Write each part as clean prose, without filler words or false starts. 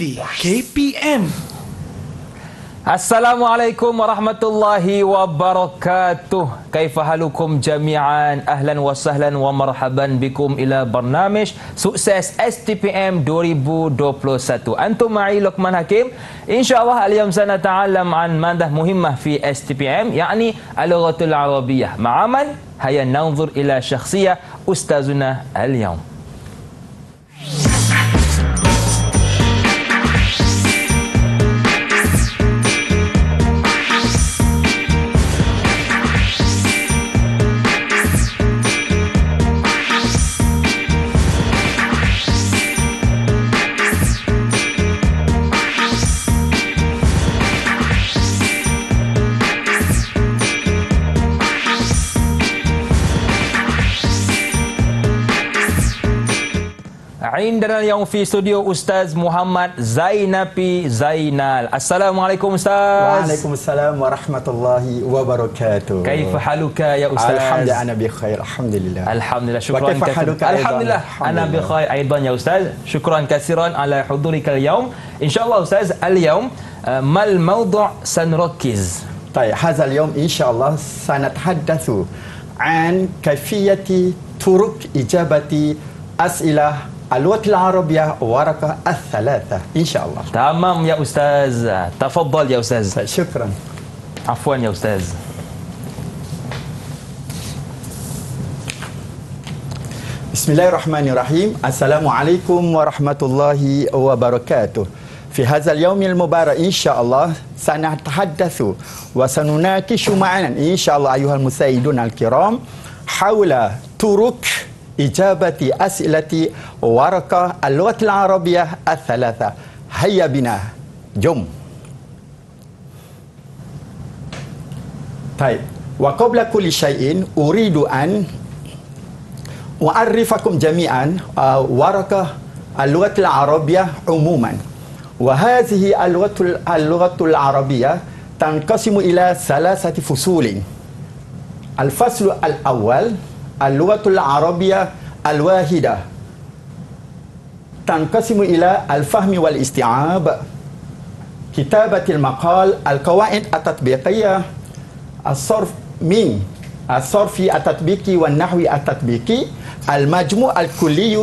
di KPM. Assalamualaikum warahmatullahi wabarakatuh. Kaifa halukum jami'an? Ahlan wa sahlan wa marhaban bikum ila barnamij Sukses STPM 2021. Antum ma'i Luqman Hakim. InsyaAllah al-yawm sanata'allam an madah muhimmah fi STPM, يعني اللغة العربية. مع من؟ هيا ننظر إلى شخصية أستاذنا اليوم. عندنا اليوم في استوديو أستاذ محمد زينبي زينال. Assalamualaikum Ustaz. Waalaikumsalam warahmatullahi wabarakatuh. كيف حالك يا أستاذ؟ الحمد لله أنا بخير الحمد لله. الحمد لله شكرا وكيف حالك أيضا؟ الحمد لله أنا بخير أيضا يا أستاذ. شكرا كثيرا على حضورك اليوم. إن شاء الله أستاذ اليوم ما الموضوع سنركز؟ طيب هذا اليوم إن شاء الله سنتحدث عن كيفية طرق إجابة أسئلة اللغة العربية ورقة الثلاثة إن شاء الله. تمام يا أستاذ. تفضل يا أستاذ. شكرا. عفوا يا أستاذ. بسم الله الرحمن الرحيم. السلام عليكم ورحمة الله وبركاته. في هذا اليوم المبارك إن شاء الله سنتحدث وسنناقش معا إن شاء الله أيها المشاهدون الكرام حول طرق إجابة أسئلة ورقة اللغة العربية الثلاثة. هيا بنا جم. طيب وقبل كل شيء أريد أن أعرفكم جميعا ورقة اللغة العربية عموما. وهذه اللغة العربية تنقسم إلى ثلاثة فصول. الفصل الأول اللغة العربية الواحدة تنقسم إلى الفهم والاستيعاب، كتابة المقال، القواعد التطبيقية، الصرف من الصرف التطبيقي والنحو التطبيقي. المجموع الكلي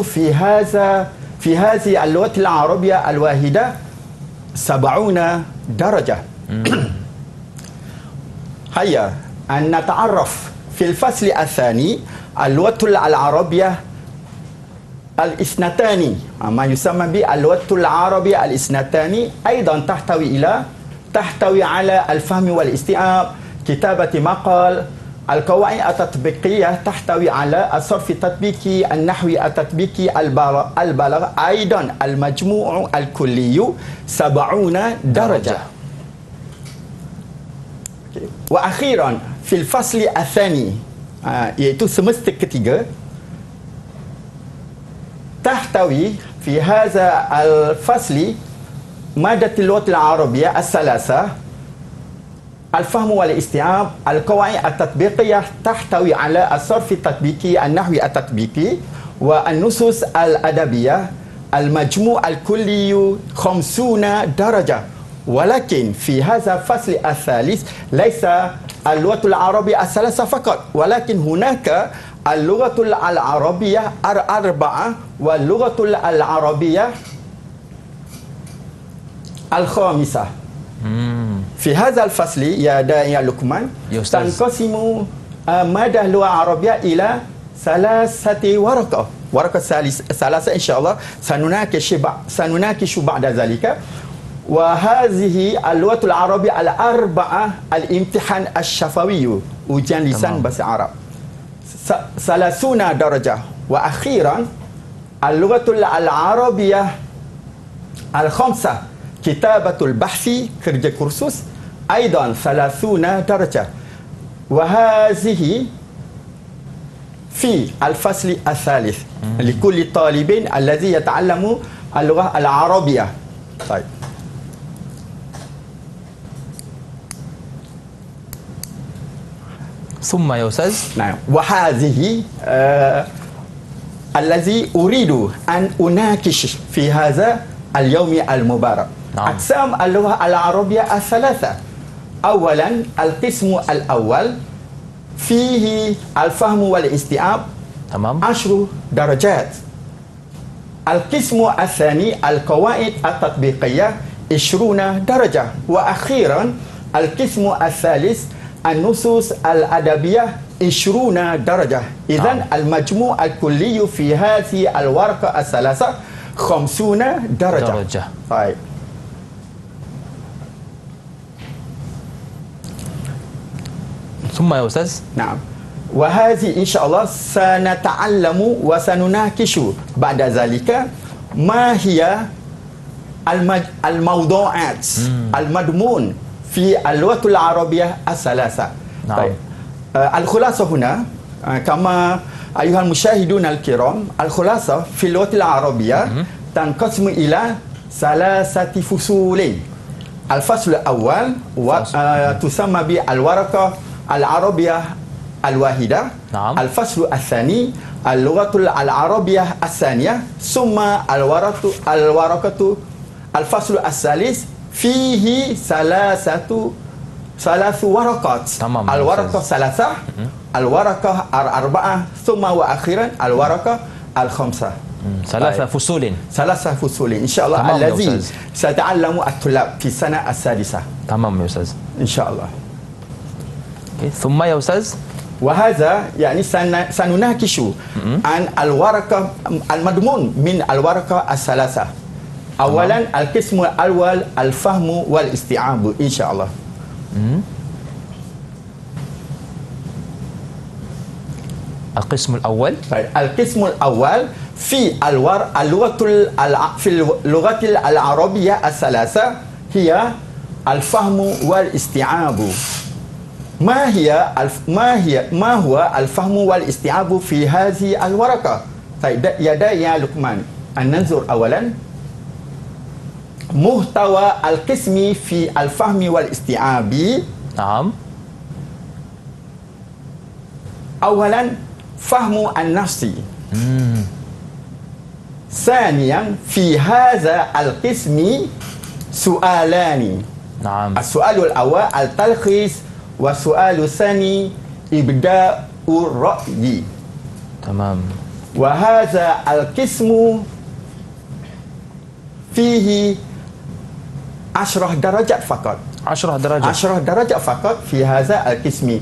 في هذه اللغة العربية الواحدة 70 درجة. هيا أن نتعرف في الفصل الثاني اللغة العربية الاثنتان، ما يسمى باللغة العربية الاثنتان، أيضا تحتوي على الفهم والاستيعاب، كتابة مقال، القواعد التطبيقية، تحتوي على الصرف التطبيقي، النحو التطبيقي، البلاغة، أيضا المجموع الكلي 70 درجة. وأخيرا في الفصل الثاني yaitu semester ketiga تحتوي في هذا الفصل مادة اللغة العربية الثلاثة، الفهم والاستيعاب، القواعد التطبيقية، تحتوي على الصرف التطبيقي، النحو التطبيقي، والنصوص الأدبية. المجموع الكلي 50 درجة. ولكن في هذا الفصل الثالث ليس اللغة العربية الثلاثة فقط، ولكن هناك اللغة العربية الأربعة واللغة العربية الخامسة. في هذا الفصل يا لقمان تنقسم مادة اللغة العربية إلى ثلاثة ورقة ثلاثة إن شاء الله سنناقش بعد ذلك. وهذه اللغة العربية الأربعة الامتحان الشفوي ujian lisan bahasa Arab 30 درجة. وأخيرا اللغة العربية الخمسة كتابة البحث kerja kursus أيضا 30 درجة. وهذه في الفصل الثالث لكل طالب الذي يتعلم اللغة العربية. طيب ثم يا أستاذ. نعم. وهذه الذي أريد أن أناقش في هذا اليوم المبارك. نعم. أقسام اللغة العربية الثلاثة. أولا القسم الأول فيه الفهم والاستيعاب تمام. 10 درجات. القسم الثاني القواعد التطبيقية 20 درجة. وأخيرا القسم الثالث النصوص الأدبية 20 درجة. إذن المجموع الكلي في هذه الورقة الثلاثة 50 درجة. طيب. ثم يا أستاذ؟ نعم. وهذه إن شاء الله سنتعلم وسنناقش بعد ذلك ما هي الموضوعات المضمون في اللغة العربية الثلاثة. نعم. طيب. الخلاصة هنا كما أيها المشاهدون الكرام، الخلاصة في اللغة العربية تنقسم إلى 3 فصول. الفصل الأول تسمى بالورقة العربية الواحدة. نعم. الفصل الثاني اللغة العربية الثانية. ثم الفصل الثالث فيه 3 ورقات. تمام. الورقة 3، الورقة 4، ثم وأخيرا الورقة 5. 3 فصول. 3 فصول إن شاء الله تمام يا الذي أستاذ. سيتعلم الطلاب في السنة السادسة تمام يا أستاذ. إن شاء الله. ثم يا أستاذ؟ وهذا يعني سنناقش عن الورقة المضمون من الورقة الثلاثة. أولا القسم الأول الفهم والاستيعاب إن شاء الله. القسم الأول. طيب. القسم الأول في اللغة العربية الثلاثة هي الفهم والاستيعاب. ما هو الفهم والاستيعاب في هذه الورقة؟ طيب يا لقمان أن ننظر أولا محتوى القسم في الفهم والاستيعاب. نعم. أولا فهم النص. ثانيا في هذا القسم سؤالان. نعم. السؤال الأول التلخيص، والسؤال الثاني إبداء الرأي. تمام. وهذا القسم فيه 10 درجات فقط. 10 درجات. 10 درجات فقط في هذا القسم.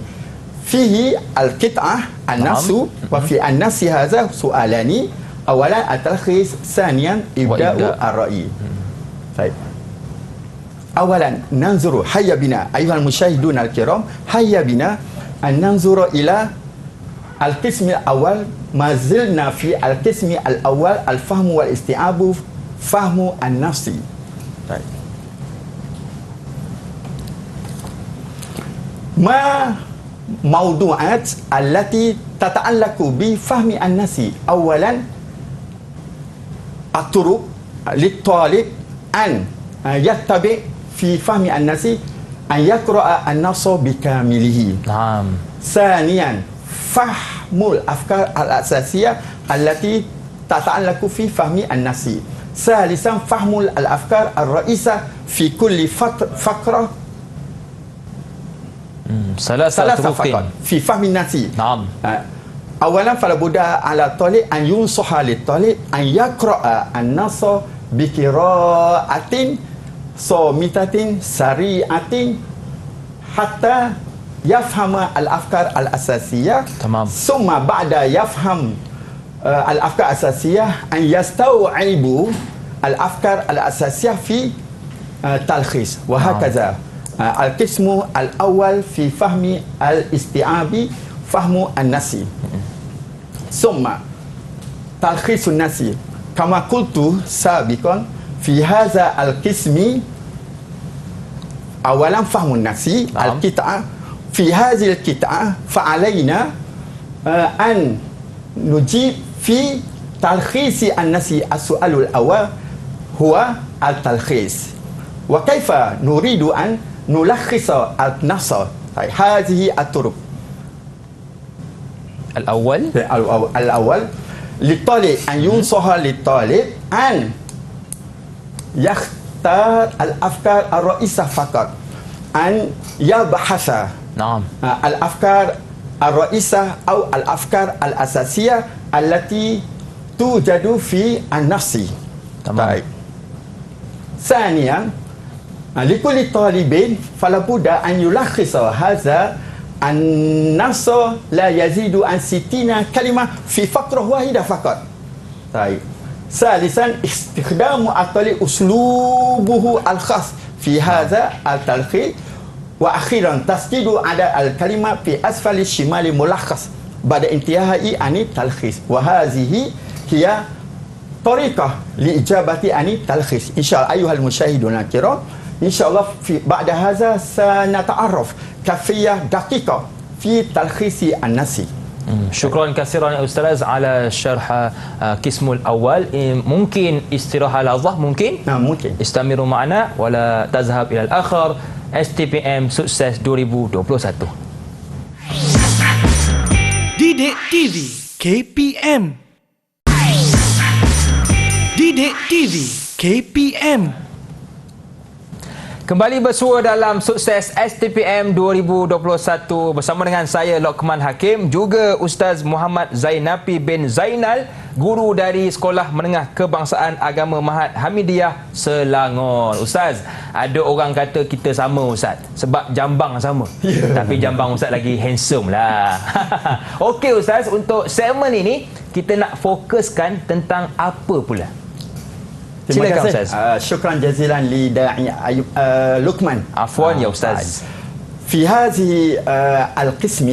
فيه القطعة النص، وفي النص هذا سؤالان. أولا التلخيص، ثانيا إبداء الرأي. طيب. أولا ننظر، هيا بنا أيها المشاهدون الكرام، هيا بنا أن ننظر إلى القسم الأول. ما زلنا في القسم الأول الفهم والاستيعاب، فهم النص. طيب. ما موضوعات التي تتعلق بفهم النص؟ أولا الطرق للطالب أن يتبع في فهم النص، أن يقرأ النص بكامله. نعم. ثانيا فهم الأفكار الأساسية التي تتعلق في فهم النص. ثالثا فهم الأفكار الرئيسة في كل فقرة. 3 طرق فقط في فهم النص. نعم. أولا فلا بد على الطالب أن ينصح للطالب أن يقرأ النص بقراءة صامتة سريعة حتى يفهم الأفكار الأساسية. تمام. ثم بعد يفهم الأفكار الأساسية أن يستوعب الأفكار الأساسية في تلخيص. وهكذا القسم الأول في فهم الاستيعاب فهم النص. ثم تلخيص النص كما قلت سابقا في هذا القسم أولا فهم النص. القطعة في هذه القطعة فعلينا أن نجيب في تلخيص النص. السؤال الأول هو التلخيص، وكيف نريد أن نلخص النص. هذه الطرق. الأول للطالب أن ينصح للطالب أن yakhtar al-afkar ar-ra'isah faqat an yabhasa نعم al-afkar ar-ra'isah atau al-afkar al-asasiyah allati tujadu fi an-nafsi. تمام ثانيا لكل طالب فلا بد أن يلخص هذا النص لا يزيد عن 60 كلمة في فقرة واحدة فقط. طيب. ثالثا استخدام الطالب أسلوبه الخاص في هذا التلخيص. وأخيرا تسديد عدد الكلمة في أسفل الشمال ملخص بعد انتهاء عن التلخيص. وهذه هي طريقة لإجابة عن التلخيص. إن شاء الله أيها المشاهدون الكرام، إن شاء الله بعد هذا سنتعرف كيفية دقيقة في تلخيص النص. شكرا كثيرا يا أستاذ على شرح قسم الأول. ممكن استراحة لحظة؟ ممكن؟ ممكن. استمروا معنا ولا تذهب إلى الآخر. STPM Sukses 2021. Didik TV KPM. Didik TV KPM. Kembali bersua dalam Sukses STPM 2021 bersama dengan saya Lokman Hakim, juga Ustaz Muhammad Zainapi bin Zainal, guru dari Sekolah Menengah Kebangsaan Agama Mahat Hamidiyah Selangor. Ustaz, ada orang kata kita sama Ustaz sebab jambang sama. Tapi jambang Ustaz lagi handsome lah. Okey Ustaz, untuk segmen ini kita nak fokuskan tentang apa pula? Terima Silakan kasih. Ustaz. Syukran jazilan li da'i Luqman. Afwan ya Ustaz. في هذه القسم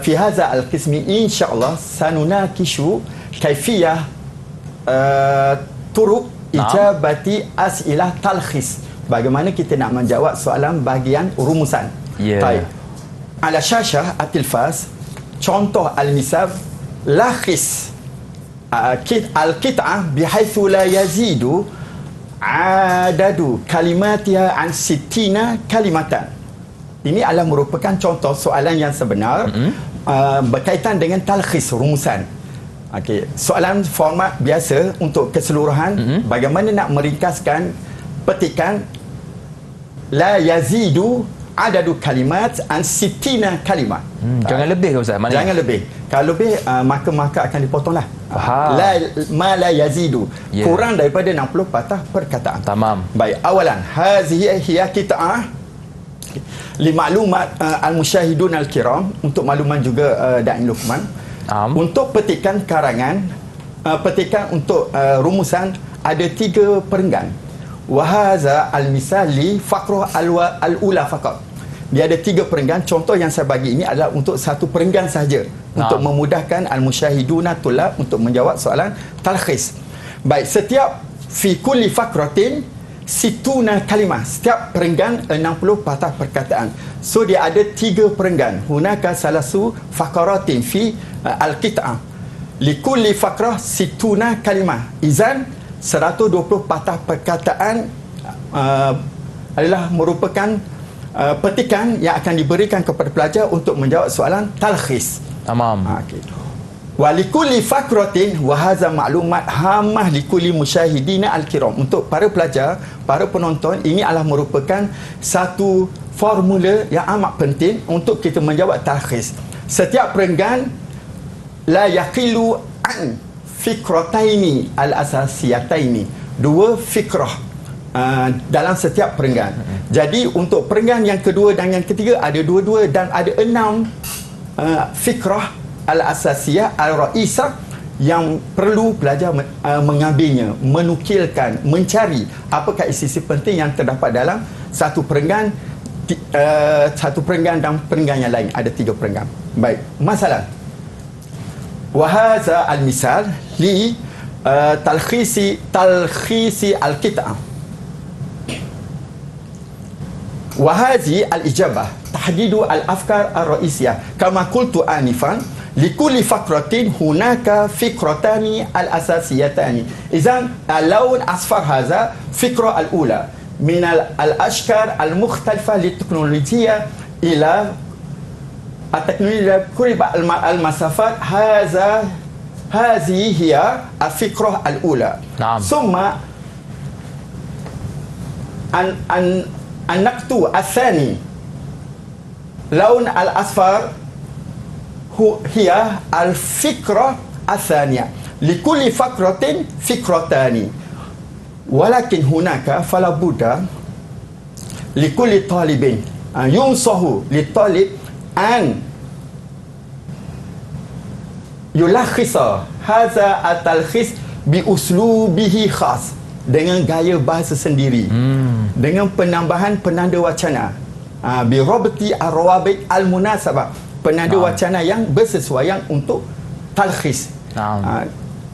في هذا القسم إن شاء الله سنناقش كيفية طرق إجابة أسئلة تلخيص. Bagaimana kita nak menjawab soalan bahagian rumusan. طيب. على شاشة التلفاز contoh al-misal lakhis al-qit'ah bihaythu la yazidu adadu kalimatiha an 60 kalimatan. Ini adalah merupakan contoh soalan yang sebenar berkaitan dengan talkhis, rumusan. Okey, soalan format biasa untuk keseluruhan, bagaimana nak meringkaskan petikan la yazidu adadu kalimat an 60 kalimat. Jangan lebih ke Ustaz? Jangan lebih. Kalau lebih maka akan dipotonglah. Ma la yazidu. Kurang daripada 60 patah perkataan. Tamam. Baik, awalan hazihi hiya qit'ah li maklumat al-musyahidun al-kiram, untuk makluman juga Da'i Luqman. Untuk petikan karangan, petikan untuk rumusan ada 3 perenggan. Wa hadza al-misali faqrah al-ula faqat. Dia ada 3 perenggan. Contoh yang saya bagi ini adalah untuk 1 perenggan sahaja untuk memudahkan al-musyahiduna tulab untuk menjawab soalan talkhis. Baik, setiap fi kulli faqratin situna kalimah, setiap perenggan 60 patah perkataan. So dia ada 3 perenggan. Hunaka salasu faqaratin fi al-qit'ah. Li kulli faqrah situna kalimah. Izan 120 patah perkataan adalah merupakan petikan yang akan diberikan kepada pelajar untuk menjawab soalan talkhis. Tamam. Okey. Wa likulli fakratin wa hadza maklumat hamah likulli musyahidina al-kiram. Untuk para pelajar, para penonton, ini adalah merupakan satu formula yang amat penting untuk kita menjawab talkhis. Setiap perenggan la yaqilu an fikrataini al-asasiyataini. 2 fikrah dalam setiap perenggan. Jadi untuk perenggan yang kedua dan yang ketiga ada 2 dan ada 6 fikrah al-asasiyah al-ra'isah yang perlu pelajar mengambilnya, menukilkan, mencari apakah isi-isi penting yang terdapat dalam satu perenggan, satu perenggan dan perenggan yang lain. Ada 3 perenggan. Baik, masalah. Wa hadza al-misal li talkhisi al-qit'ah. وهذه الإجابة تحديد الأفكار الرئيسية كما قلت آنفا لكل فقرة هناك فكرتان الأساسيتان. إذن اللون أصفر هذا فكرة الأولى من الأشكال المختلفة للتكنولوجيا إلى التكنولوجيا قرب المسافات. هذه هي الفكرة الأولى. نعم. ثم An-naqtu athani laun al-asfar hiya al-fikra athaniya likulli fakratin fikratani walakin hunaka fala budda likulli talibin yunsahu litalib an yulakhisa hadza at-talkhis bi uslubihi khas, dengan gaya bahasa sendiri, dengan penambahan penanda wacana, bi rabti ar-rawabit al-munasabah, penanda wacana yang bersesuaian untuk talkhis.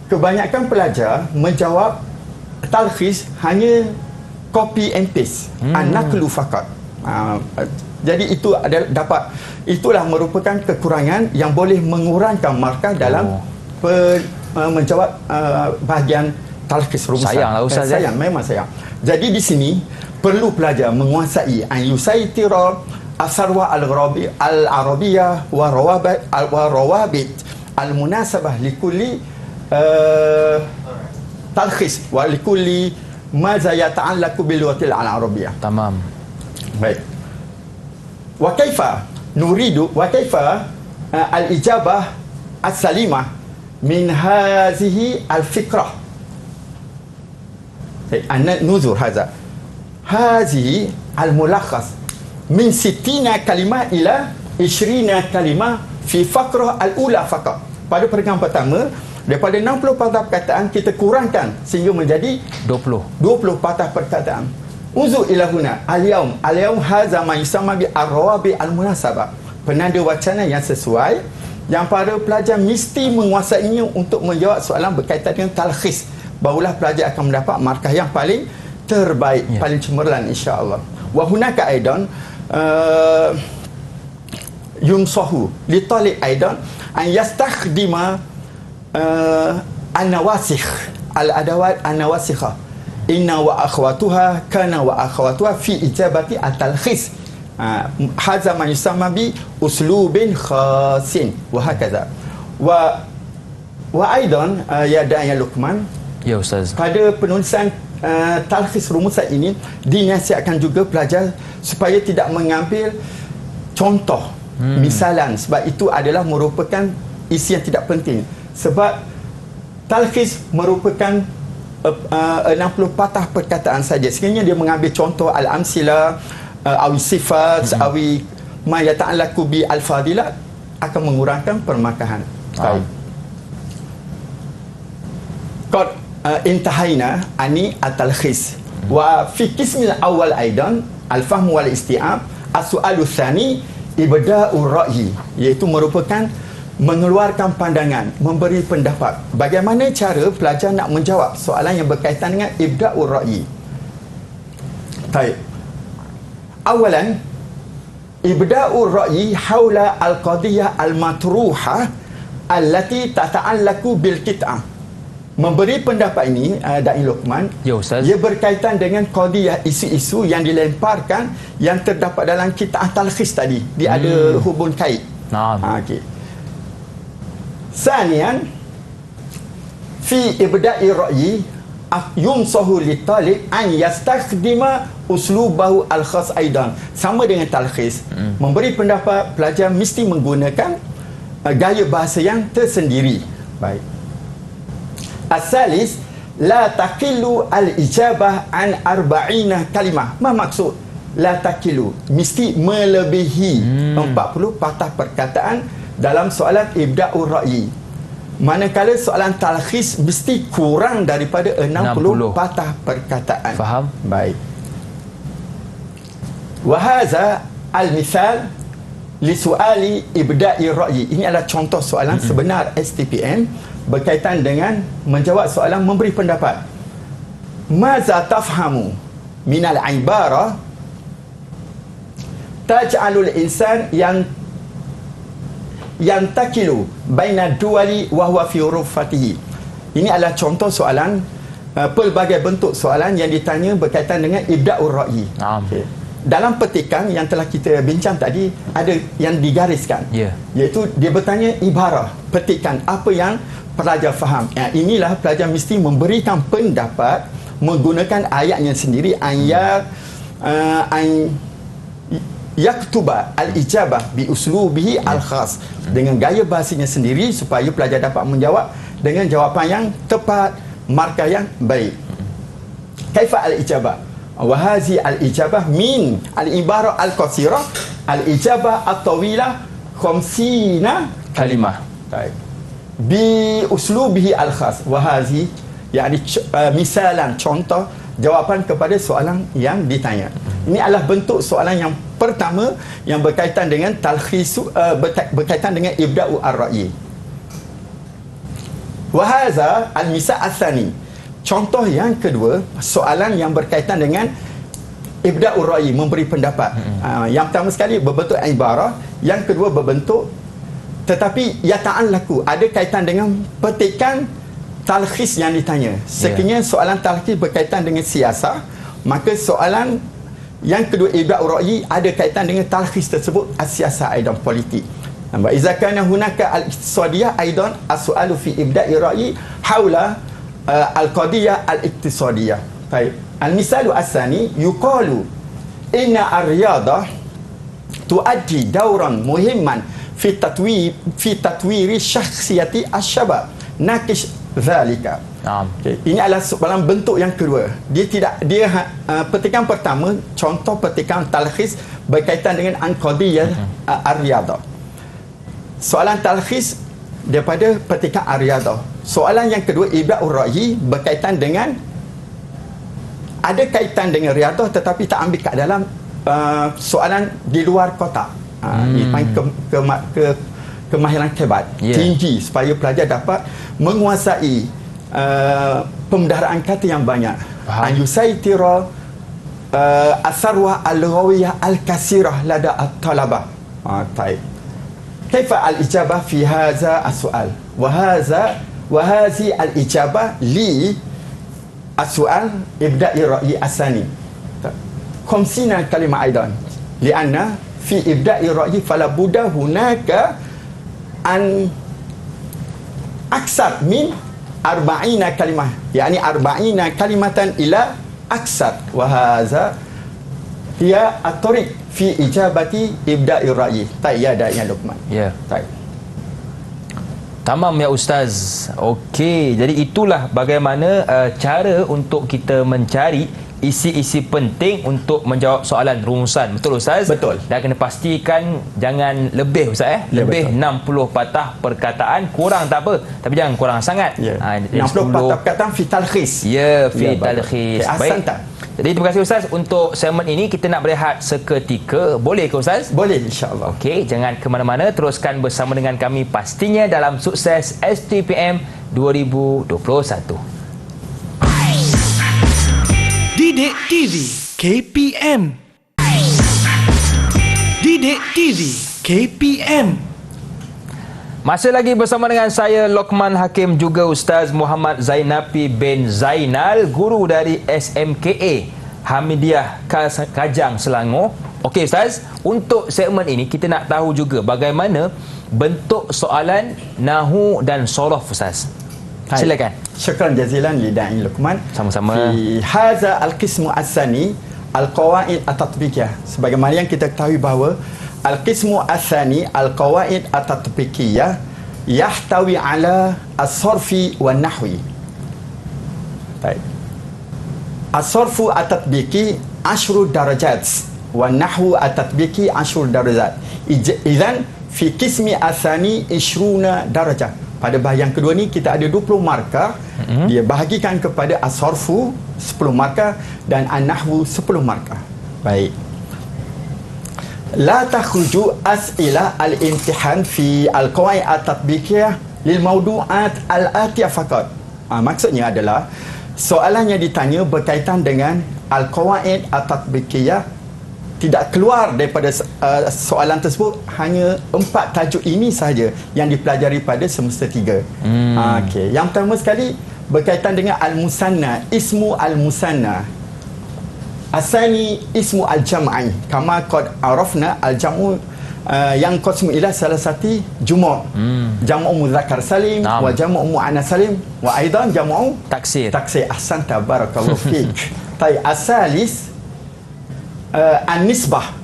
Kebanyakan pelajar menjawab talkhis hanya copy and paste, an-naqlu faqat. Jadi itu adalah itulah merupakan kekurangan yang boleh mengurangkan markah dalam menjawab bahagian talkhis rumusan. Sayanglah Ustaz. Sayang, memang sayang. Jadi di sini perlu pelajar menguasai an yusaitira asarwa al-arabiyah wa rawabit al-munasabah likulli talkhis wa likulli ma yata'allaqu bil lughati al-arabiyah. Tamam. Baik. Wa kaifa nuridu wa kaifa al-ijabah as-salimah min hadhihi al-fikrah. Nuzur hadza hadhihi al-mulakhas min 60 kalimah ila 20 kalimah fi fakrah al-ula faqat. Pada peringkat pertama, daripada 60 patah perkataan kita kurangkan sehingga menjadi 20 patah perkataan. Unzur ila huna al-yawm hadza ma yusamma bi ar-rawabi al-munasabah, penanda wacana yang sesuai yang para pelajar mesti menguasainya untuk menjawab soalan berkaitan dengan talkhis. Barulah pelajar akan mendapat markah yang paling terbaik, paling cemerlang insya-Allah. Wa hunaka aidan yunsahu li talib aidan an yastakhdima an-nawasikh al-adawat an-nawasikha inna wa akhwatuha kana wa akhwatuha fi ijabati at-talkhis hadza ma yusamma bi uslubin khasin wa hakaza wa aidan ya da'i Luqman. Ya Ustaz. Pada penulisan talkhis rumusan ini dinasihatkan juga pelajar supaya tidak mengambil contoh misalan, sebab itu adalah merupakan isi yang tidak penting. Sebab talkhis merupakan 60 patah perkataan saja. Sekiranya dia mengambil contoh al-amsila awi sifat awi ma yata'allaqu bi al-fadilat akan mengurangkan permarkahan. Baik. Qad intahayna ani at-talkhis wa fi qismil awal aidan al-fahm wal isti'ab as-su'alu tsani ibda'ur ra'yi, iaitu merupakan mengeluarkan pandangan, memberi pendapat. Bagaimana cara pelajar nak menjawab soalan yang berkaitan dengan ibda'ur ra'yi? Baik. Awalan, ibda'ur ra'yi haula al-qadiyah al-matruha allati tata'allaqu bil qit'ah. Memberi pendapat ini Da'i Luqman, ya Ustaz, ia berkaitan dengan qadiyah, isu-isu yang dilemparkan yang terdapat dalam kitab talkhis tadi. Dia ada hubung kait. Okey. Sanian fi ibda'i ra'yi yunsahu li talib an yastakhdima uslubahu al-khas aidan. Sama dengan talkhis, memberi pendapat, pelajar mesti menggunakan gaya bahasa yang tersendiri. Baik. Asalis la taqilu al-ijabah an 40 kalimah. Apa maksud la taqilu? Mesti melebihi 40 patah perkataan dalam soalan ibda'ur ra'yi. Manakala soalan talkhis mesti kurang daripada 60 patah perkataan. Faham? Baik. Wa hadza al-mithal li su'ali ibda'i ra'yi. Ini adalah contoh soalan sebenar STPM berkaitan dengan menjawab soalan memberi pendapat. Maza tafhamu minal ibara taj'alul insan yang takilu baina duwali wa huwa fi rufatihi. Ini adalah contoh soalan pelbagai bentuk soalan yang ditanya berkaitan dengan ibda'ur ra'yi. Okay. Dalam petikan yang telah kita bincang tadi ada yang digariskan, iaitu dia bertanya ibarah, petikan apa yang pelajar faham. Inilah pelajar mesti memberikan pendapat menggunakan ayatnya sendiri, ayat an yaktuba al-ijabah bi uslubihi al-khas, dengan gaya bahasanya sendiri supaya pelajar dapat menjawab dengan jawapan yang tepat, markah yang baik. Kaifa al-ijabah? Wa hazi al-ijabah min al-ibarah al-qasirah al-ijabah at-tawilah 50 kalimah. Baik. Bi uslubihi al-khas. Wa hazi yakni misalan, contoh jawapan kepada soalan yang ditanya. Ini adalah bentuk soalan yang pertama yang berkaitan dengan talkhis, berkaitan dengan ibda'u ar-ra'yi. Wa hadza al-misal ats-tsani. Contoh yang kedua, soalan yang berkaitan dengan ibda'u ar-ra'yi, memberi pendapat. Yang pertama sekali berbentuk ibarah, yang kedua berbentuk tetapi yata'allaku, ada kaitan dengan petikan talkhis yang ditanya. Sekiranya soalan talkhis berkaitan dengan siasah, maka soalan yang kedua ibda'u ra'yi ada kaitan dengan talkhis tersebut as-siasah aidan, politik. Wa idza kana hunaka al-iqtisadiyah aidan as-su'alu fi ibda'i ra'yi haula al-qadiyah al-iqtisadiyah. Baik. Al-misalu as-tsani yuqalu inna ar-riyadah tuaddi dawran muhimman fi tatwiri syakhsiyati asy-syabab. Nakish zalika. Okay. Ini adalah dalam bentuk yang kedua. Petikan pertama, contoh petikan talkhis berkaitan dengan qadiyah ar-riyadah. Soalan talkhis daripada petikan ar-riyadah. Soalan yang kedua ibda'ur ra'yi berkaitan dengan, ada kaitan dengan riyadah tetapi tak ambil kat dalam soalan di luar kotak. Kemahiran kebat tinggi supaya pelajar dapat menguasai pembendaharaan kata yang banyak. An yusaitira asarwa al-ghawiyah al-kasirah lada at-talabah. Baik. Kaifa al-ijabah fi hadza as-su'al? Wa hazi al-ijabah li as-su'al ibda'i ra'yi as-sani. 50 kalimah aidan. Lianna fi ibda'i ra'yi fala budda hunaka an aksar min 40 kalimah, yakni 40 kalimatan ila aksar. Wa hadza hiya at-tariq fi ijabati ibda'i ra'yi. Ya Luqman. Ya. Tamam ya Ustaz. Okey, jadi itulah bagaimana cara untuk kita mencari isi-isi penting untuk menjawab soalan rumusan. Betul Ustaz? Betul. Dan kena pastikan jangan lebih Ustaz lebih betul. 60 patah perkataan, kurang tak apa, tapi jangan kurang sangat. 60 patah perkataan fi talkhis. Fi talkhis. Okay, baik. Jadi terima kasih Ustaz untuk segmen ini. Kita nak berehat seketika. Boleh ke Ustaz? Boleh, insya-Allah. Okey, jangan ke mana-mana, teruskan bersama dengan kami pastinya dalam Sukses STPM 2021. Didik TV KPM. Didik TV KPM. Masih lagi bersama dengan saya Lokman Hakim, juga Ustaz Muhammad Zainapi bin Zainal, guru dari SMKA Hamidiyah Kajang, Selangor. Okey Ustaz, untuk segmen ini kita nak tahu juga bagaimana bentuk soalan nahwu dan sorof Ustaz. Silakan. Syukran jazilan li da'i Luqman. Sama-sama. Fi hadza al-qismu as-sani al-qawaid at-tatbiqiyah. Sebagaimana yang kita ketahui bahawa al-qismu as-sani al-qawaid at-tatbiqiyah yahtawi ala as-sarfi wan nahwi. Baik. As-sarfu at-tatbiqi 10 darajat wan nahwu at-tatbiqi 10 darajat. Idzan fi qismi as-sani 20 darajah. Pada bahagian kedua ni kita ada 20 markah. Dia bahagikan kepada as-sarfu 10 markah dan an-nahwu 10 markah. Baik. La takhruju as'ilah al-imtihan fi al-qawaid at-tatbiqiyah lil mawdu'at al-atiyah faqat. Maksudnya adalah soalan yang ditanya berkaitan dengan al-qawaid at-tatbiqiyah tidak keluar daripada soalan tersebut, hanya 4 tajuk ini sahaja yang dipelajari pada semester 3. Okey. Yang pertama sekali berkaitan dengan al-musanna, ismu al-musanna. Asani ismu al-jam'i. Kama qad arafna al-jam'u yang qasmu ila salasati jumu'. Jam'u mudzakkar salim wa jam'u muannas salim wa aidan jam'u taksir. Ahsanta, barakallahu fik. Asalis an-nisbah.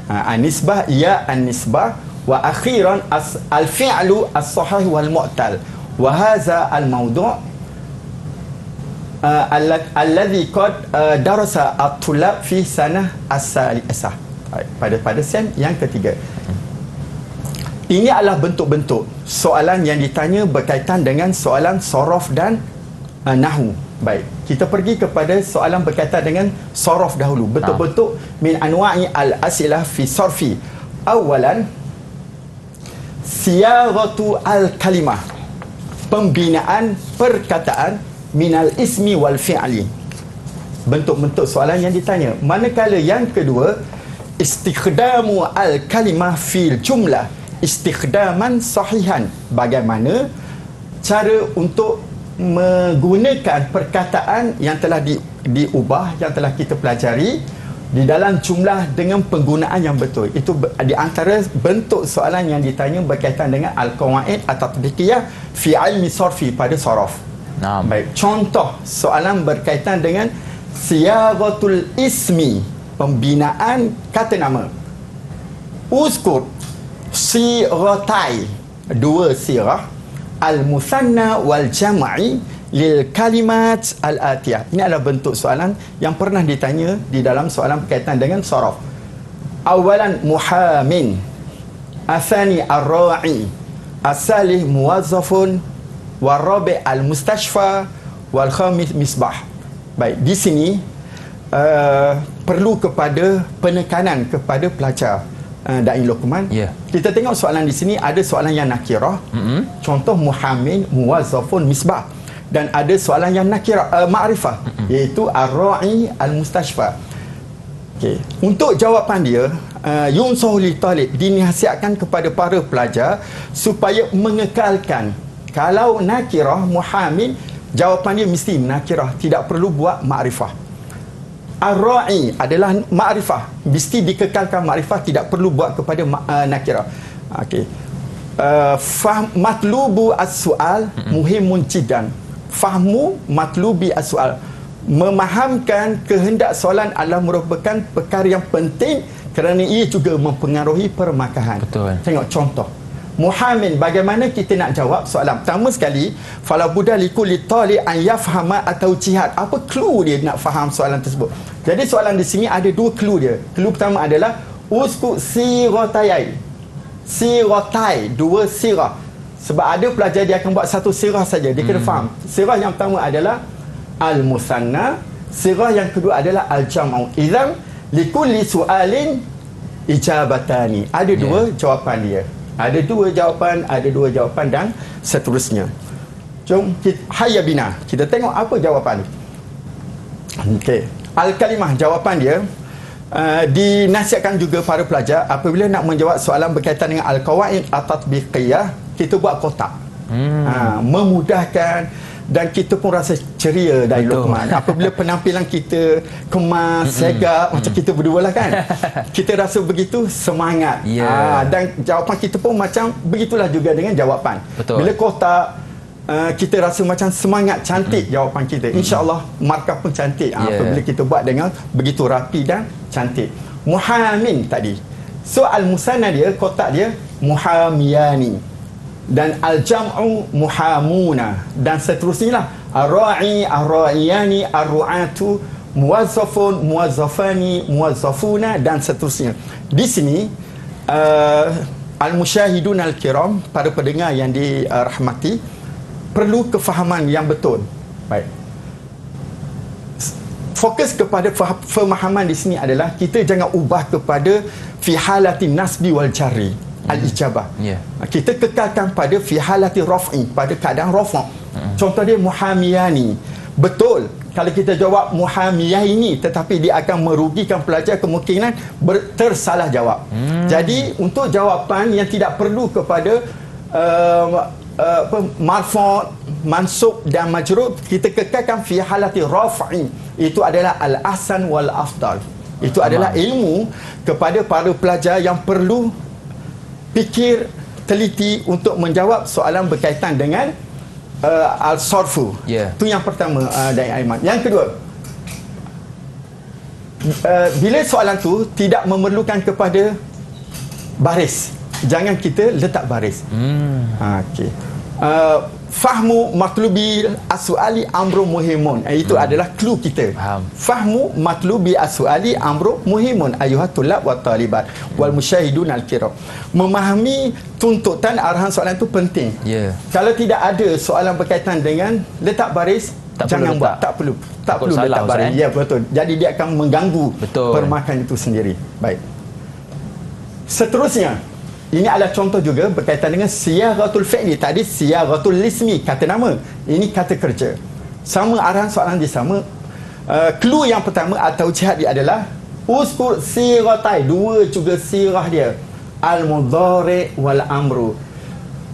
An-nisbah ya an-nisbah wa akhiran al-fi'lu as-sahih wal mu'tal. Wa hadha al-mawdu' alladhi qad darasa at-tulab fi sanah as-salisah. Pada sem yang ketiga. Ini adalah bentuk-bentuk soalan yang ditanya berkaitan dengan soalan sorof dan nahwu. Baik, kita pergi kepada soalan berkaitan dengan sorof dahulu. Bentuk-bentuk min anwa'i al-asilah fi sorfi. Awalan, siyaratu al-kalimah, pembinaan perkataan minal ismi wal fi'li. Bentuk-bentuk soalan yang ditanya. Manakala yang kedua, istikhdamu al-kalimah fil jumlah istikhdaman sahihan. Bagaimana cara untuk menggunakan perkataan yang telah diubah, yang telah kita pelajari di dalam jumlah dengan penggunaan yang betul. Itu di antara bentuk soalan yang ditanya berkaitan dengan al-qawaid at-tatbiqiyah fi ilmi sarfi, pada saraf. Baik, contoh soalan berkaitan dengan siyaghatul ismi, pembinaan kata nama. Uzkur siratai, dua sirah, al-musanna wal jam'i lil kalimat al-atiyah. Ini adalah bentuk soalan yang pernah ditanya di dalam soalan berkaitan dengan saraf. Awalan muhamin, athani ar-ra'i, asalih muwazzafun, warabi al-mustashfa, wal khamis misbah. Baik, di sini perlu kepada penekanan kepada pelajar Da'i Luqman. Kita tengok soalan di sini, ada soalan yang nakirah. Contoh muhammin, muwazzafun, misbah. Dan ada soalan yang nakirah, ma'rifah, iaitu ar-ra'i al-mustashfa. Okay. Untuk jawapan dia, yunsahu li talib, dinasihatkan kepada para pelajar supaya mengekalkan. Kalau nakirah muhammin, jawapan dia mesti nakirah, tidak perlu buat ma'rifah. Ar-ra'i adalah ma'rifah, mesti dikekalkan ma'rifah, tidak perlu buat kepada nakirah. Okey. Matlubu as-su'al muhimun jiddan. Fahmu matlubi as-su'al, memahamkan kehendak soalan adalah merupakan perkara yang penting kerana ia juga mempengaruhi permakahan. Betul. Tengok contoh. Muhamin, bagaimana kita nak jawab soalan? Pertama sekali, fala budda likulli tali an yafhama atau jihad. Apa clue dia nak faham soalan tersebut? Jadi soalan di sini ada dua clue dia. Clue pertama adalah usku siratayai. Siratai, dua sirah. Sebab ada pelajar dia akan buat satu sirah saja. Dia kena faham. Sirah yang pertama adalah al-musanna, sirah yang kedua adalah al-jam'u. Idzan likulli su'alin ijabatani. Ada dua jawapan dia. Ada dua jawapan dan seterusnya. Jom kita hayya bina. Kita tengok apa jawapan. Okey. Al-kalimah, jawapan dia dinasihatkan juga para pelajar apabila nak menjawab soalan berkaitan dengan al-qawaid at-tatbiqiyah, kita buat kotak. Memudahkan, dan kita pun rasa ceria dari Luqman. Apabila penampilan kita kemas, segak, macam kita berdua lah kan. Kita rasa begitu semangat. Dan jawapan kita pun macam begitulah juga dengan jawapan. Betul. Bila kotak, kita rasa macam semangat, cantik jawapan kita. InsyaAllah markah pun cantik apabila kita buat dengan begitu rapi dan cantik. Muhamin tadi. So al-musanna dia, kotak dia muhamiyani. Dan al-jam'u muhamuna, dan seterusnya lah. Ar-ra'i, ar-ra'iyani, ar-ru'atu, muwazzafun, muwazzafani, muwazzafuna, dan seterusnya. Di sini al-musyahidun al-kiram, para pendengar yang dirahmati, perlu kefahaman yang betul. Baik. Fokus kepada pemahaman di sini adalah kita jangan ubah kepada fi halati nasbi wal jarri al-ijabah. Kita kekalkan pada fi halati raf'i, pada keadaan rafa'. Contoh dia muhamiyani. Betul kalau kita jawab muhamiyah ini, tetapi dia akan merugikan pelajar, kemungkinan tersalah jawab. Jadi untuk jawapan yang tidak perlu kepada marfu', mansub dan majrur, kita kekalkan fi halati raf'i. Itu adalah al-ahsan wal afdal. Itu adalah ilmu kepada para pelajar yang perlu fikir teliti untuk menjawab soalan berkaitan dengan al-sarfu. Itu yang pertama, Da'i Aiman. Yang kedua, bila soalan tu tidak memerlukan kepada baris, jangan kita letak baris. Okey. Fahmu matlubi as-suali amru muhimun. Itu adalah clue kita. Faham. Fahmu matlubi as-suali amru muhimun ayuhat tulab wa talibat wal musyahidun al-kiram. Memahami tuntutan arahan soalan itu penting. Ya. Kalau tidak ada soalan berkaitan dengan letak baris, jangan buat. Tak perlu. Tak perlu salah, letak baris. Ya, betul. Jadi dia akan mengganggu permakan itu sendiri. Baik. Seterusnya, ini adalah contoh juga berkaitan dengan siyaghatul fi'li. Tadi siyaghatul ismi, kata nama. Ini kata kerja. Sama arahan soalan dia sama. Clue yang pertama atau jihad dia adalah uskur siratai, dua juga sirah dia. Al-mudhari wal amru.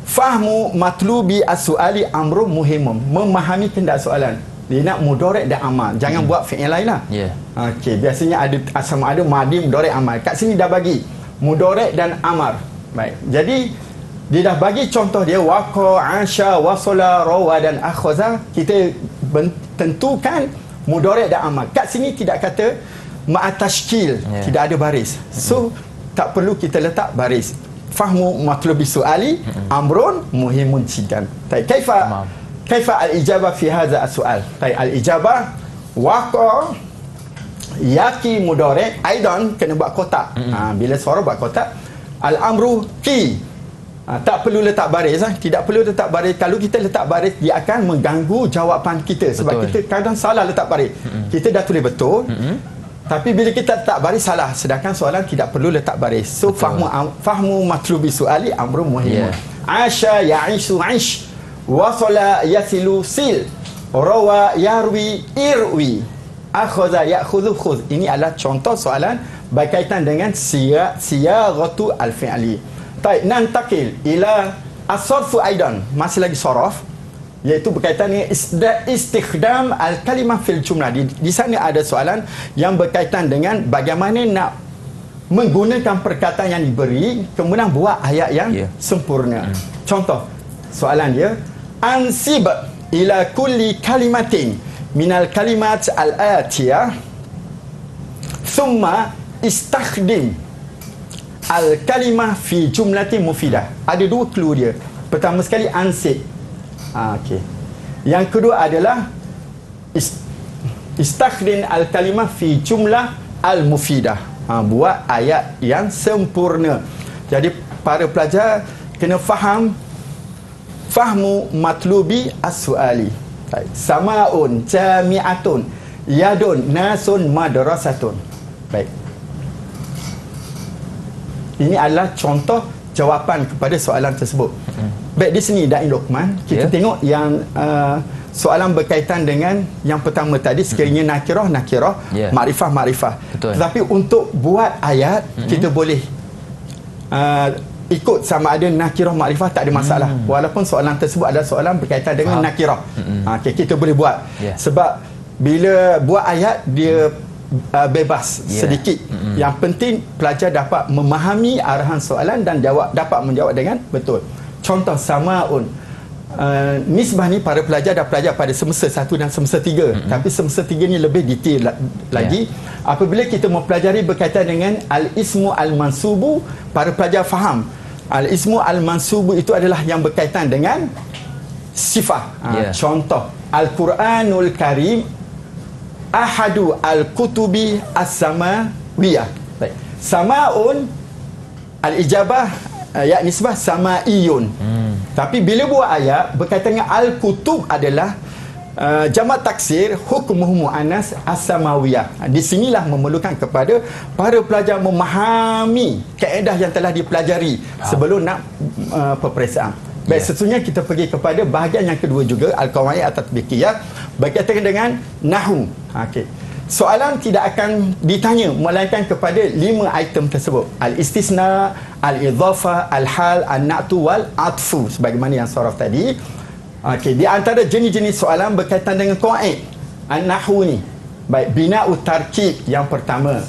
Fahmu matlubi as-suali amru muhimum. Memahami kendak soalan. Dia nak mudhari dan amal. Jangan buat fi'il lain lah. Ya. Okey, biasanya ada sama ada madi, mudhari, amal. Kat sini dah bagi mudhari dan amar. Baik. Jadi dia dah bagi contoh dia waqa, asha, wasala, rawa dan akhaza. Kita tentukan mudhari dan amal. Kat sini tidak kata ma'atashkil, tidak ada baris. So tak perlu kita letak baris. Fahmu matlubi suali amrun muhimun jiddan. Baik, kaifa al-ijabah fi hadza as-su'al? Baik, al-ijabah waqa yaki mudhari aidan kena buat kotak. Bila suara buat kotak. Al-amru ki. Tak perlu letak baris. Tidak perlu letak baris. Kalau kita letak baris, dia akan mengganggu jawapan kita. Sebab kita kadang salah letak baris. Kita dah tulis betul. Tapi bila kita letak baris, salah. Sedangkan soalan tidak perlu letak baris. So, fahmu matlubi su'ali amru muhimun. Asha ya'ishu ish. Wasala yasilu sil. Rawa yarwi irwi. Akhaza ya'khudhu khudh. Ini adalah contoh soalan berkaitan dengan siyagatu al-fi'li. Baik, nantakil ila as-sarfu aidan, masih lagi saraf, iaitu berkaitan dengan istikhdam al-kalimah fil jumlah. Di sana ada soalan yang berkaitan dengan bagaimana nak menggunakan perkataan yang diberi kemudian buat ayat yang sempurna. Contoh soalan dia, ansib ila kulli kalimatin minal kalimat al-atiyah thumma istakhdim al-kalimah fi jumlati mufidah. Ada dua clue dia. Pertama sekali ansib. Okey. Yang kedua adalah istakhdim al-kalimah fi jumlah al-mufidah. Buat ayat yang sempurna. Jadi para pelajar kena faham fahmu matlubi as-suali. Samaun jami'atun yadun nasun madrasatun. Baik. Ini adalah contoh jawapan kepada soalan tersebut. Baik, di sini Da'i Luqman, kita tengok yang soalan berkaitan dengan yang pertama tadi, sekiranya nakirah, makrifah. Tetapi untuk buat ayat, kita boleh ikut sama ada nakirah, makrifah, tak ada masalah. Walaupun soalan tersebut adalah soalan berkaitan dengan nakirah. Okay, kita boleh buat. Sebab bila buat ayat, dia bebas sedikit. Yang penting pelajar dapat memahami arahan soalan dan dapat menjawab dengan betul. Contoh samaun. Nisbah ni para pelajar dah pelajar pada semester 1 dan semester 3. Tapi semester 3 ni lebih detail lagi. Apabila kita mempelajari berkaitan dengan al-ismu al-mansubu, para pelajar faham. Al-ismu al-mansubu itu adalah yang berkaitan dengan sifah. Contoh Al-Quranul Karim ahadu al-kutubi as-samawiyah. Baik. Samaun al-ijabah ya nisbah samaiyun. Tapi bila buat ayat berkaitan dengan al-kutub adalah jamak taksir hukmuhu muannas as-samawiyah. Di sinilah memerlukan kepada para pelajar memahami kaedah yang telah dipelajari sebelum nak peperiksaan. Baik, seterusnya kita pergi kepada bahagian yang kedua juga, al-qawaid at-tatbiqiyah, berkaitan dengan nahwu. Okey. Soalan tidak akan ditanya melainkan kepada 5 item tersebut. Al-istisna, al-idhafah, al-hal, an-na'tu wal atfu, sebagaimana yang saraf tadi. Okey, di antara jenis-jenis soalan berkaitan dengan qawaid an-nahwu ni. Baik, bina'ut tarkib yang pertama.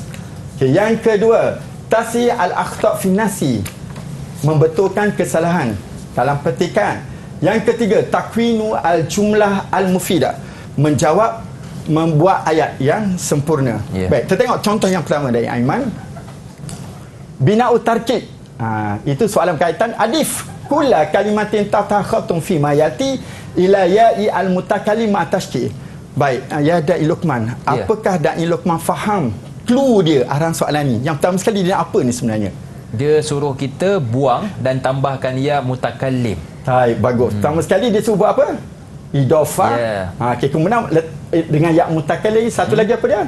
Okey, yang kedua, tasih al-akhta' fi nasi, membetulkan kesalahan dalam petikan. Yang ketiga, takwinu al-jumlah al-mufidah, menjawab membuat ayat yang sempurna. Baik, kita tengok contoh yang pertama dari Aiman. Bina'u tarkib. Itu soalan berkaitan adif kulla kalimatin tatakhatum fi ma yati ila ya'i al-mutakallim atashki. Baik, ya Da'i Luqman. Apakah Da'i Luqman faham clue dia arahan soalan ni? Yang pertama sekali dia apa ni sebenarnya? Dia suruh kita buang dan tambahkan ya mutakallim. Baik, bagus. Pertama sekali dia suruh buat apa? Idhofah. Okey, kemudian dengan ya mutakallim, satu lagi apa dia?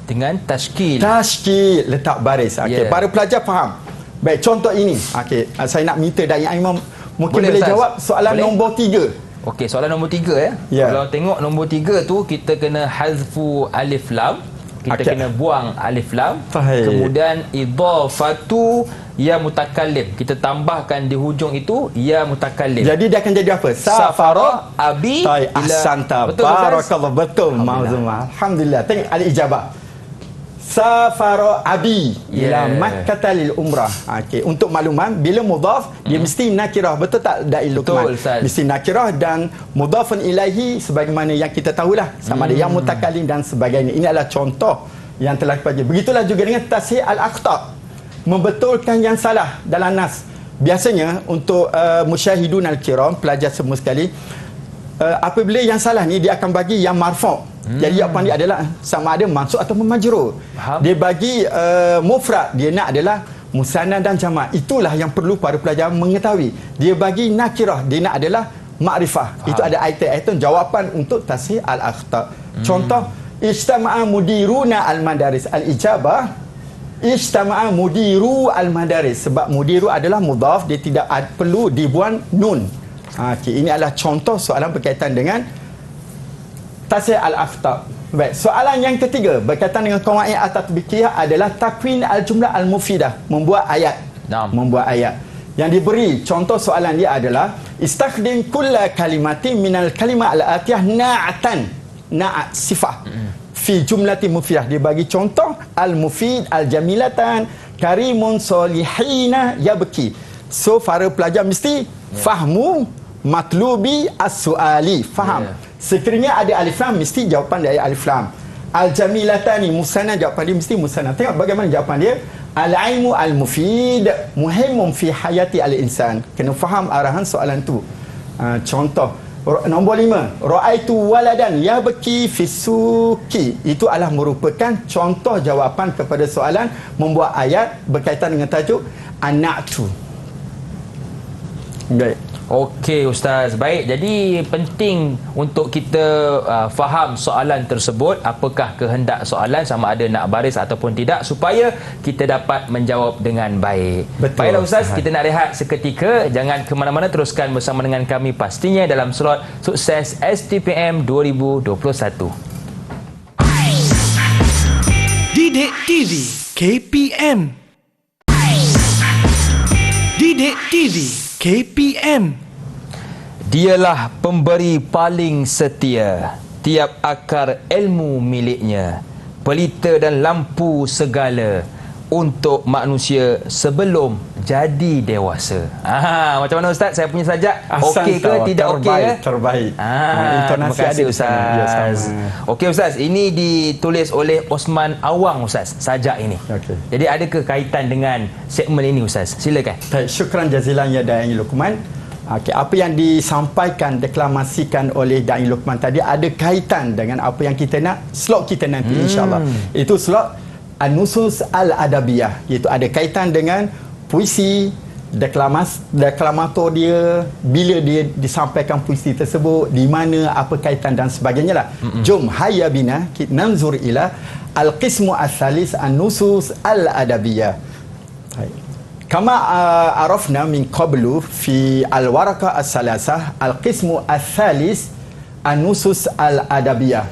Dengan tashkil. Tashkil, letak baris. Okey, para pelajar faham. Baik, contoh ini. Okey, saya nak minta dari Imam mungkin boleh jawab soalan nombor 3. Okey, soalan nombor 3 ya. Kalau tengok nombor 3 tu kita kena hazfu alif lam. Kita kena buang alif lam. Kemudian idhafatu ya mutakallim. Kita tambahkan di hujung itu ya mutakallim. Jadi dia akan jadi apa? Safara abi ila ahsanta. Barakallah, betul Mauzuma. Alhamdulillah. Tengok al-ijabah. Safara abi ila Makkah lil umrah. Okey, untuk makluman bila mudhaf dia mesti nakirah, betul tak Da'i Luqman? Mesti nakirah dan mudhafun ilaihi sebagaimana yang kita tahulah, sama ada yang mutakallim dan sebagainya. Ini adalah contoh yang telah dipelajari. Begitulah juga dengan tasih al-akhta, membetulkan yang salah dalam nas. Biasanya untuk musyahidun al-kiram, pelajar semua sekali, apabila yang salah ni dia akan bagi yang marfu'. Jadi jawapan dia adalah sama ada mansub atau majrur. Dia bagi mufrad, dia nak adalah musanna dan jamak. Itulah yang perlu para pelajar mengetahui. Dia bagi nakirah, dia nak adalah makrifah. Itu ada item jawapan untuk tasih al-akhta. Contoh, ijtama'a mudiruna al-madaris. Al-ijabah ijtama'a mudiru al-madaris. Sebab mudiru adalah mudhaf, dia tidak perlu dibuang nun. Okay, ini adalah contoh soalan berkaitan dengan tasih al-akhta. Baik, soalan yang ketiga berkaitan dengan qawaid at-tatbiqiyah adalah takwin al-jumlah al-mufidah, membuat ayat. Membuat ayat. Yang diberi contoh soalan dia adalah istakhdim kulla kalimatin minal kalimah al-atiyah na'atan, na'at sifah fi jumlatin mufidah. Dia bagi contoh al-mufid, al-jamilatan, karimun, solihina, yabki. So para pelajar mesti fahmu matlubi as-suali, faham. Sekiranya ada alif lam, mesti jawapan dari alif lam. Al-jamilatani musanna, jawapan dia mesti musanna. Tengok bagaimana jawapan dia. Al-ilmu al-mufid muhimun fi hayati al-insan. Kena faham arahan soalan tu. Contoh nombor 5, ra'aitu waladan yabki fi suki. Itu adalah merupakan contoh jawapan kepada soalan membuat ayat berkaitan dengan tajuk anaktu. Baik. Okey Ustaz, baik. Jadi penting untuk kita faham soalan tersebut, apakah kehendak soalan, sama ada nak baris ataupun tidak, supaya kita dapat menjawab dengan baik. Baiklah Ustaz, kita nak rehat seketika. Jangan ke mana-mana, teruskan bersama dengan kami pastinya dalam slot Sukses STPM 2021. Didik TV KPM. Didik TV KPM. Dialah pemberi paling setia, tiap akar ilmu miliknya, pelita dan lampu segala untuk manusia sebelum jadi dewasa. Macam mana Ustaz? Saya punya sajak okey ke tidak okey ya? Terbaik. Terima kasih Ustaz. Okey Ustaz, ini ditulis oleh Osman Awang Ustaz, sajak ini. Jadi ada ke kaitan dengan segmen ini Ustaz? Silakan. Baik, syukran jazilan ya Da'i Luqman. Apa yang disampaikan, deklamasikan oleh Da'i Luqman tadi ada kaitan dengan apa yang kita nak, slot kita nanti insya-Allah. Itu slot An-Nusus Al-Adabiyah, iaitu ada kaitan dengan puisi, deklamator dia, bila dia disampaikan puisi tersebut, di mana, apa kaitan dan sebagainya lah. Jom hayya bina kita nanzur ila al-qismu al-thalis An-Nusus Al-Adabiyah. Kama arafna min qablu fi al-waraqah as-salasah al-qismu al-thalis An-Nusus Al-Adabiyah.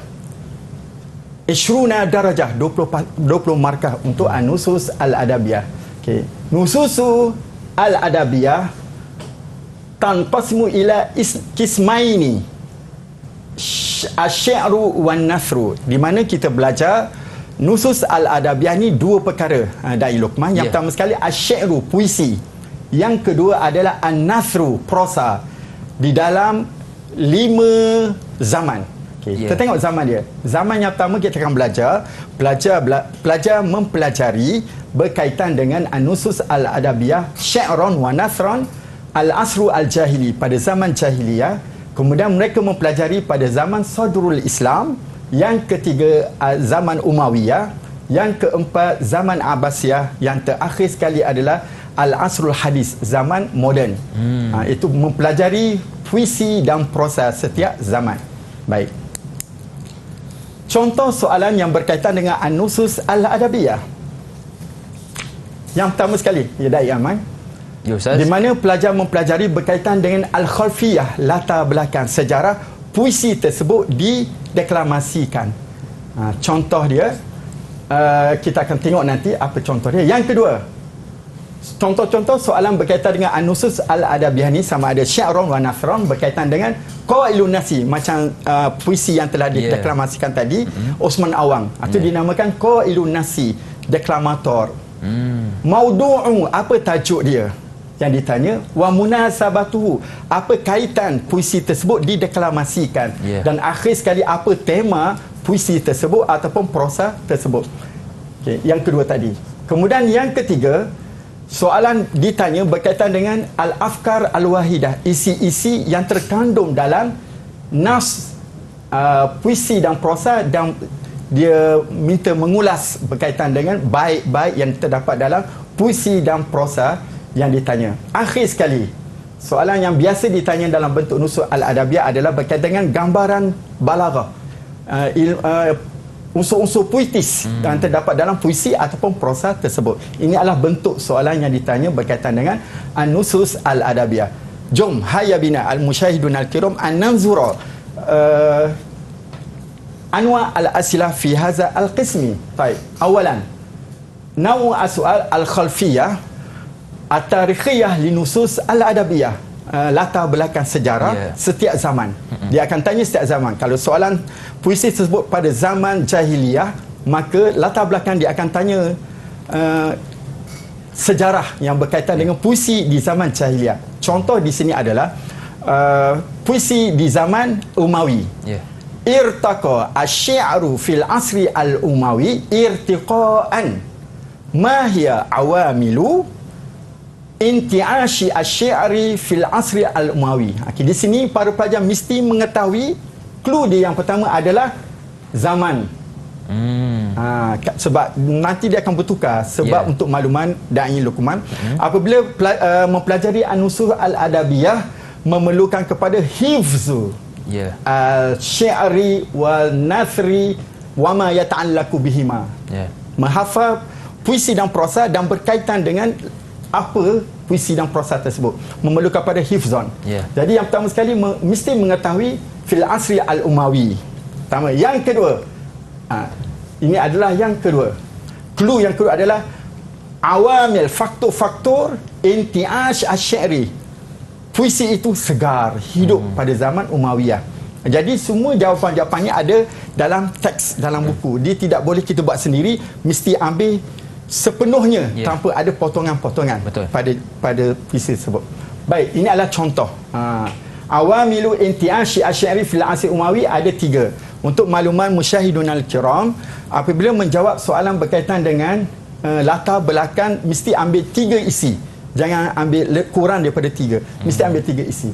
20 darajah, 20 markah untuk An-Nusus Al-Adabiyah. Okey. Nususu Al-Adabiyah tanqasimu ila kismaini, asy-syi'ru wan nasru. Di mana kita belajar Nusus Al-Adabiyah ni dua perkara, Da'i Luqman. Yang pertama sekali asy-syi'ru, puisi. Yang kedua adalah an-nasru, prosa. Di dalam 5 zaman. Kita tengok zaman dia. Zaman yang pertama kita akan pelajar mempelajari berkaitan dengan An-Nusus Al-Adabiyah, Syi'ron wa Nasron, Al-Asru Al-Jahili pada zaman jahiliyah. Kemudian mereka mempelajari pada zaman Sadrul Islam. Yang ketiga zaman Umayyah. Yang keempat zaman Abbasiyah. Yang terakhir sekali adalah Al-Asrul Hadis, zaman moden. Itu mempelajari puisi dan prosa setiap zaman. Baik. Contoh soalan yang berkaitan dengan An-Nusus Al-Adabiyah. Yang pertama sekali, ya Daik Aman. Ya, Ustaz. Di mana pelajar mempelajari berkaitan dengan Al-Khalfiyah, latar belakang sejarah puisi tersebut dideklamasikan. Contoh dia, kita akan tengok nanti apa contoh dia. Yang kedua, contoh-contoh soalan berkaitan dengan An-Nusus Al-Adabiyah ni sama ada Syi'ron wa Nasron berkaitan dengan Qawailun Nasi, macam puisi yang telah dideklamasikan tadi, Osman Awang. Itu dinamakan Qawailun Nasi, deklamator. Maudu'u, apa tajuk dia yang ditanya, wa munasabatuhu, apa kaitan puisi tersebut dideklamasikan, dan akhir sekali apa tema puisi tersebut ataupun prosa tersebut. Yang kedua tadi. Kemudian yang ketiga, soalan ditanya berkaitan dengan Al-Afkar Al-Wahidah, isi-isi yang terkandung dalam nas puisi dan prosa, dan dia minta mengulas berkaitan dengan baik-baik yang terdapat dalam puisi dan prosa yang ditanya. Akhir sekali, soalan yang biasa ditanya dalam bentuk Nusus Al-Adabiyah adalah berkaitan dengan gambaran balaghah, unsur-unsur puitis yang terdapat dalam puisi ataupun prosa tersebut. Ini adalah bentuk soalan yang ditanya berkaitan dengan An-Nusus Al-Adabiyah. Jom, hayya bina al-musyahidun al-kiram an-nanzura anwa al-asilah fi hadza al-qismi. Baik, awalan, nawu as-su'al al-khalfiyah at-tarikhiyah li nusus al-adabiyah, latar belakang sejarah setiap zaman. Dia akan tanya setiap zaman. Kalau soalan puisi tersebut pada zaman jahiliyah, maka latar belakang dia akan tanya sejarah yang berkaitan dengan puisi di zaman jahiliyah. Contoh di sini adalah puisi di zaman Umawi. Irtaqa asy-syi'ru fil asri al-umawi irtiqa'an ma hiya awamilu inti'ashi asy-syi'ri fil asri al-umawi. Di sini para pelajar mesti mengetahui clue dia yang pertama adalah zaman. Sebab nanti dia akan bertukar. Sebab untuk makluman Da'i Luqman, apabila mempelajari An-Nusus Al-Adabiyah, memerlukan kepada hifzu al-syi'ri wal nasri wa ma yata'allaqu bihima. Menghafal puisi dan prosa dan berkaitan dengan apa puisi dan prosa tersebut, memerlukan pada hifzon. Jadi yang pertama sekali mesti mengetahui fil asri al-umawi. Pertama. Yang kedua, ini adalah yang kedua. Clue yang kedua adalah awamil, faktor-faktor inti'ash asy-syi'ri. Puisi itu segar, hidup pada zaman Umayyah. Jadi semua jawapan-jawapannya ada dalam teks, dalam buku. Dia tidak boleh kita buat sendiri, mesti ambil sepenuhnya tanpa ada potongan-potongan pada puisi tersebut. Baik, ini adalah contoh. Awamilu inti'ashi asy-syi'ri fil asri Umawi ada 3. Untuk makluman musyahidun al-kiram, apabila menjawab soalan berkaitan dengan latar belakang, mesti ambil 3 isi. Jangan ambil kurang daripada 3. Mesti ambil 3 isi.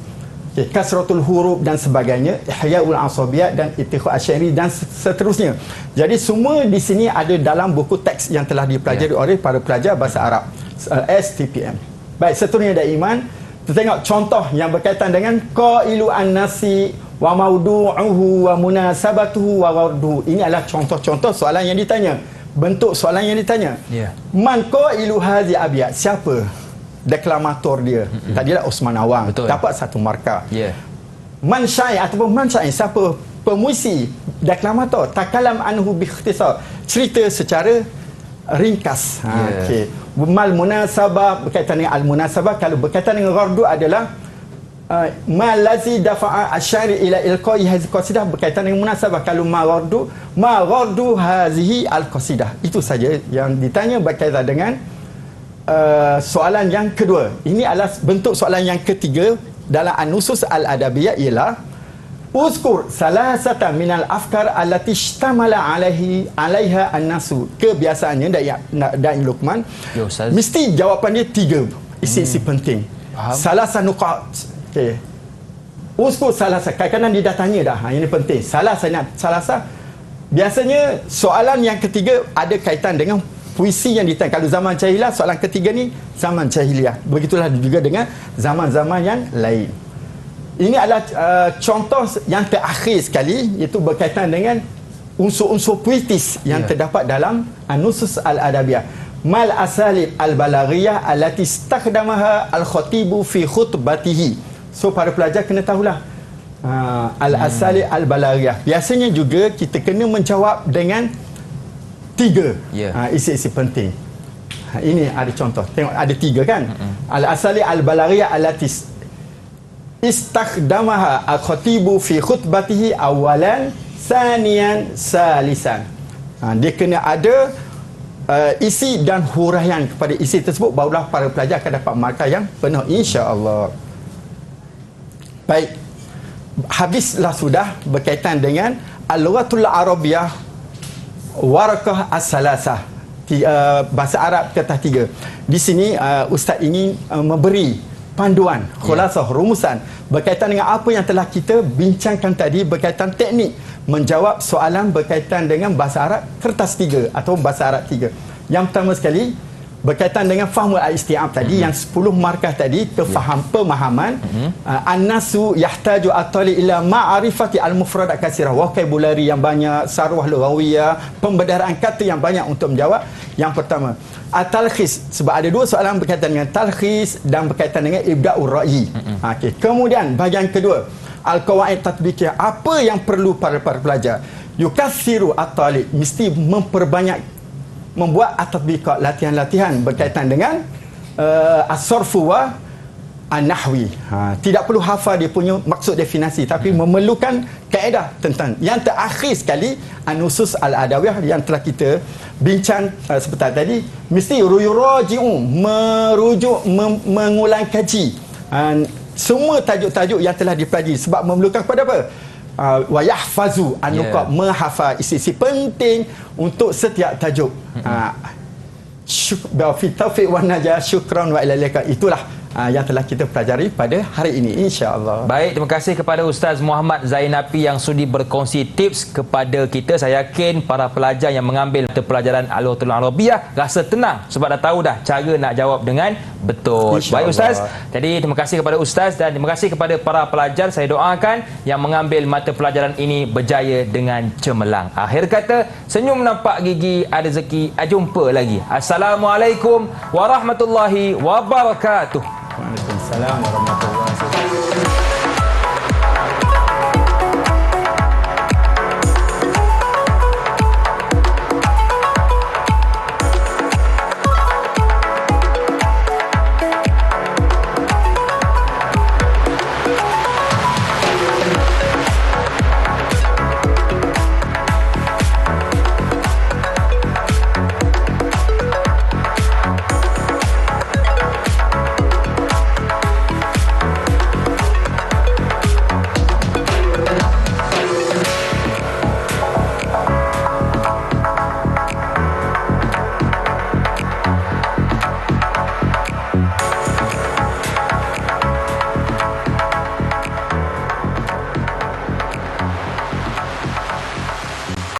Kasratul huruf dan sebagainya, Ihyaul Asabiyah dan Ittikhad Asy-Syi'ri dan seterusnya. Jadi semua di sini ada dalam buku teks yang telah dipelajari oleh para pelajar bahasa Arab, STPM. Baik, seterusnya dari Iman, kita tengok contoh yang berkaitan dengan qailu an-nasi wa maudu'uhu wa munasabatuhu wa warduhu. Ini adalah contoh-contoh soalan yang ditanya. Bentuk soalan yang ditanya. Man qailu hadhi abiyat? Siapa deklamator dia? Tadilah Osman Awang. Dapat 1 markah. Man syai' ataupun man syai', siapa pemuisi, deklamator? Takalam anhu bi ikhtisar, cerita secara ringkas. Mal munasabah, berkaitan dengan al munasabah. Kalau berkaitan dengan ghardu adalah ma lazi dafa'a asy-syari ila ilqa'i hadhihi qasidah, berkaitan dengan munasabah. Kalau ma ghardu hadhihi al-qasidah. Itu saja yang ditanya berkaitan dengan soalan yang kedua. Ini adalah bentuk soalan yang ketiga dalam An-Nusus Al-Adabiyah, ialah Uzkur salasata minal afkar allati ishtamala alaiha an-nasu. Kebiasaannya Da'i Luqman Ya, Ustaz. mesti jawapan dia 3 isi-isi penting. Faham. Salasa nuqat. Okey. Uzkur salasa. Kadang-kadang dia dah tanya dah. Ini penting. Salasa. Biasanya soalan yang ketiga ada kaitan dengan puisi yang ditanya. Kalau zaman jahiliah, soalan ketiga ni zaman jahiliah. Begitulah juga dengan zaman-zaman yang lain. Ini adalah contoh yang terakhir sekali, iaitu berkaitan dengan unsur-unsur puitis yang terdapat dalam An-Nusus Al-Adabiyah. Mal asalib al-balaghiyah allati istakhdamaha al-khatibu fi khutbatihi. So para pelajar kena tahulah al-asalib al-balaghiyah. Biasanya juga kita kena menjawab dengan 3 isi-isi penting. Ini ada contoh. Tengok ada 3 kan. Al-asalib al-balaghiyah allati istakhdamaha al-khatibu fi khutbatihi awalan saniyan salisan. Dia kena ada isi dan huraian kepada isi tersebut, barulah para pelajar akan dapat markah yang penuh, insya-Allah. Baik, habislah sudah berkaitan dengan al-lughatul arabiyah warakah as-salasah, bahasa Arab kata 3. Di sini ustaz ingin memberi panduan, khulasah, rumusan berkaitan dengan apa yang telah kita bincangkan tadi berkaitan teknik menjawab soalan berkaitan dengan bahasa Arab kertas 3 atau bahasa Arab 3. Yang pertama sekali berkaitan dengan fahmul al-isti'ab tadi, yang 10 markah tadi, pemahaman. An-nasu yahtaju at-tali ila ma'rifati al-mufradat katsirah, vocabulary yang banyak, sarwah lughawiyah, pembedaran kata yang banyak untuk menjawab. Yang pertama, at-talkhis, sebab ada 2 soalan berkaitan dengan talkhis dan berkaitan dengan ibda'ur ra'yi. Okey. Kemudian bahagian kedua, al-qawaid tatbiqiyah, apa yang perlu para pelajar. Yukatsiru at-talib, mesti membuat at-tatbiqat, latihan-latihan berkaitan dengan as-sarfu wa an-nahwi. Tidak perlu hafal dia punya maksud definisi, tapi memerlukan kaedah tentang. Yang terakhir sekali, An-Nusus Al-Adawiyah yang telah kita bincang seperti tadi, mesti yuraji'u, merujuk, mengulang kaji semua tajuk-tajuk yang telah dipelajari, sebab memerlukan kepada apa? Wa yahfazu an-nuqat, menghafal isi-isi penting untuk setiap tajuk. Fi taufiq wa najah, syukran wa ila liqa. Itulah yang telah kita pelajari pada hari ini, insya-Allah. Baik, terima kasih kepada Ustaz Muhammad Zainapi yang sudi berkongsi tips kepada kita. Saya yakin para pelajar yang mengambil mata pelajaran Al-Lughatul Arabiyah rasa tenang sebab dah tahu dah cara nak jawab dengan betul. Baik Ustaz. Jadi terima kasih kepada Ustaz dan terima kasih kepada para pelajar. Saya doakan yang mengambil mata pelajaran ini berjaya dengan cemerlang. Akhir kata, senyum nampak gigi, ada rezeki. Jumpa lagi. Assalamualaikum warahmatullahi wabarakatuh. Waalaikumsalam warahmatullahi wabarakatuh.